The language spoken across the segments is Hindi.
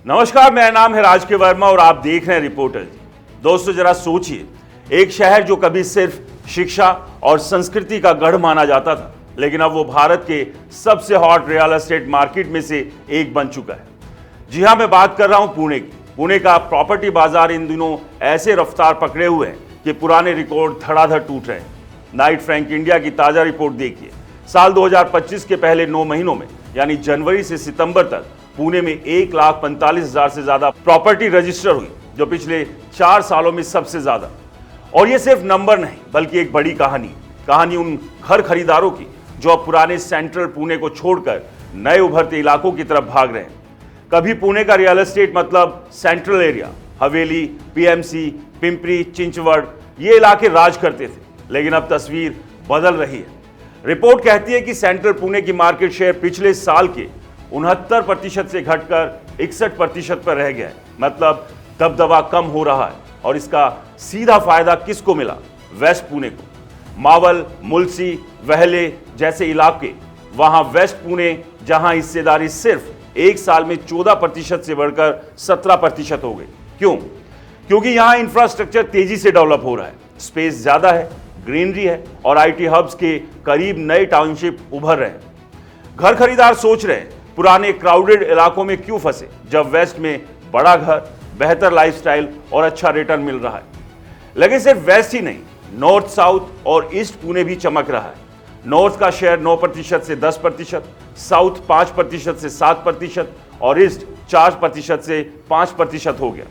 नमस्कार, मेरा नाम है राज के वर्मा और आप देख रहे हैं रिपोर्टर जी। दोस्तों जरा सोचिए, एक शहर जो कभी सिर्फ शिक्षा और संस्कृति का गढ़ माना जाता था, लेकिन अब वो भारत के सबसे हॉट रियल एस्टेट मार्केट में से एक बन चुका है। जी हाँ, मैं बात कर रहा हूं पुणे की। पुणे का प्रॉपर्टी बाजार इन दिनों ऐसे रफ्तार पकड़े हुए हैं कि पुराने रिकॉर्ड धड़ाधड़ टूट रहे हैं। नाइट फ्रैंक इंडिया की ताजा रिपोर्ट देखिए। साल 2025 के पहले 9 महीनों में यानी जनवरी से सितंबर तक पुणे में 1,45,000 से ज्यादा प्रॉपर्टी रजिस्टर हुई, जो पिछले 4 सालों में सबसे ज्यादा। और ये सिर्फ नंबर नहीं, बल्कि एक बड़ी कहानी उन घर खरीदारों की जो अब पुराने सेंट्रल पुणे को छोड़कर नए उभरते इलाकों की तरफ भाग रहे हैं। कभी पुणे का रियल एस्टेट मतलब सेंट्रल एरिया, हवेली, पीएमसी, पिंपरी चिंचवड़, ये इलाके राज करते थे, लेकिन अब तस्वीर बदल रही है। रिपोर्ट कहती है कि सेंट्रल पुणे की मार्केट शेयर पिछले साल के 69% से घटकर 61% पर रह गया है। मतलब दबदबा कम हो रहा है, और इसका सीधा फायदा किसको मिला? वेस्ट पुणे को। मावल, मुलसी, वहले जैसे इलाके, वहां वेस्ट पुणे जहां हिस्सेदारी सिर्फ एक साल में 14% से बढ़कर 17% हो गई। क्यों? क्योंकि यहां इंफ्रास्ट्रक्चर तेजी से डेवलप हो रहा है, स्पेस ज्यादा है, ग्रीनरी है और आईटी हब्स के करीब नए टाउनशिप उभर रहे हैं। घर खरीदार सोच रहे हैं, पुराने क्राउडेड इलाकों में क्यों फंसे, जब वेस्ट में बड़ा घर, बेहतर लाइफस्टाइल और अच्छा रिटर्न मिल रहा है। लेकिन सिर्फ वेस्ट ही नहीं, नॉर्थ, साउथ और ईस्ट पुणे भी चमक रहा है। नॉर्थ का शेयर 9% से 10%, साउथ 5% से 7% और ईस्ट 4% से 5% हो गया।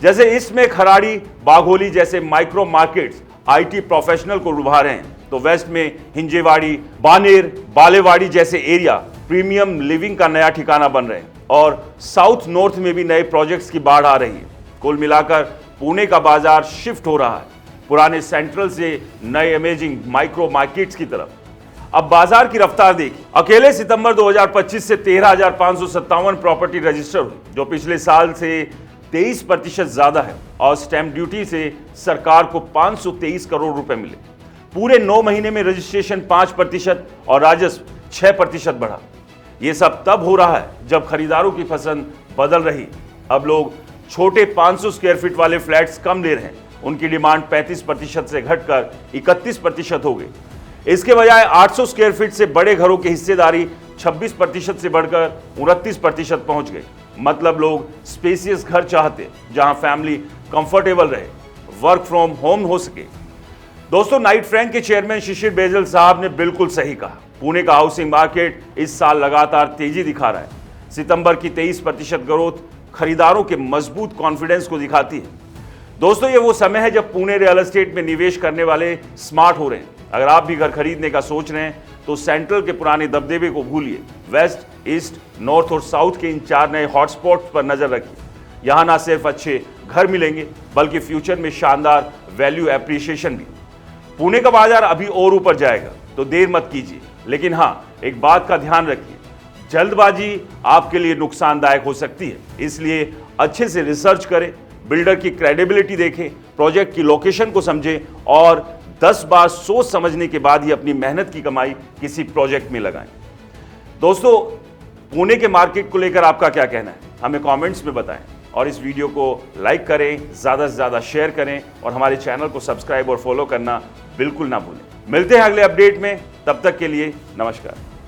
जैसे ईस्ट में खराड़ी, बाघोली जैसे माइक्रो मार्केट्स आईटी प्रोफेशनल को लुभा रहे हैं, तो वेस्ट में हिंजेवाड़ी, बानेर, बालेवाड़ी जैसे एरिया प्रीमियम लिविंग का नया ठिकाना बन रहे हैं। और साउथ नॉर्थ में भी नए प्रोजेक्ट्स की बाढ़ आ रही है। कुल मिलाकर पुणे का बाजार शिफ्ट हो रहा है, पुराने सेंट्रल से नए अमेजिंग माइक्रो मार्केट्स की तरफ। अब बाजार की रफ्तार देखिए। अकेले सितंबर 2025 से 13,557 प्रॉपर्टी रजिस्टर हुई, जो पिछले साल से 23% ज्यादा है, और स्टैंप ड्यूटी से सरकार को 523 करोड़ रुपए मिले। पूरे 9 महीने में रजिस्ट्रेशन 5% और राजस्व 6% बढ़ा। यह सब तब हो रहा है जब खरीदारों की पसंद बदल रही। अब लोग छोटे 500 स्क्वायर फीट वाले फ्लैट्स कम ले रहे हैं। उनकी डिमांड 35% से घटकर 31% हो गई। इसके बजाय 800 स्क्वायर फीट से बड़े घरों की हिस्सेदारी 26% से बढ़कर 29% पहुंच गई। मतलब लोग स्पेसियस घर चाहते, जहां फैमिली कंफर्टेबल रहे, वर्क फ्रॉम होम हो सके। दोस्तों, नाइट फ्रैंक के चेयरमैन शिशिर बेजल साहब ने बिल्कुल सही कहा। पुणे का हाउसिंग मार्केट इस साल लगातार तेजी दिखा रहा है। सितंबर की 23% ग्रोथ खरीदारों के मजबूत कॉन्फिडेंस को दिखाती है। दोस्तों, ये वो समय है जब पुणे रियल एस्टेट में निवेश करने वाले स्मार्ट हो रहे हैं। अगर आप भी घर खरीदने का सोच रहे हैं, तो सेंट्रल के पुराने दबदबे को भूलिए। वेस्ट, ईस्ट, नॉर्थ और साउथ के इन 4 नए हॉटस्पॉट्स पर नजर रखिए। यहां ना सिर्फ अच्छे घर मिलेंगे, बल्कि फ्यूचर में शानदार वैल्यू एप्रिसिएशन भी। पुणे का बाजार अभी और ऊपर जाएगा, तो देर मत कीजिए। लेकिन हां, एक बात का ध्यान रखिए, जल्दबाजी आपके लिए नुकसानदायक हो सकती है। इसलिए अच्छे से रिसर्च करें, बिल्डर की क्रेडिबिलिटी देखें, प्रोजेक्ट की लोकेशन को समझें और 10 बार सोच समझने के बाद ही अपनी मेहनत की कमाई किसी प्रोजेक्ट में लगाएं। दोस्तों, पुणे के मार्केट को लेकर आपका क्या कहना है, हमें कमेंट्स में बताएं। और इस वीडियो को लाइक करें, ज़्यादा से ज़्यादा शेयर करें और हमारे चैनल को सब्सक्राइब और फॉलो करना बिल्कुल ना भूलें। मिलते हैं अगले अपडेट में, तब तक के लिए नमस्कार।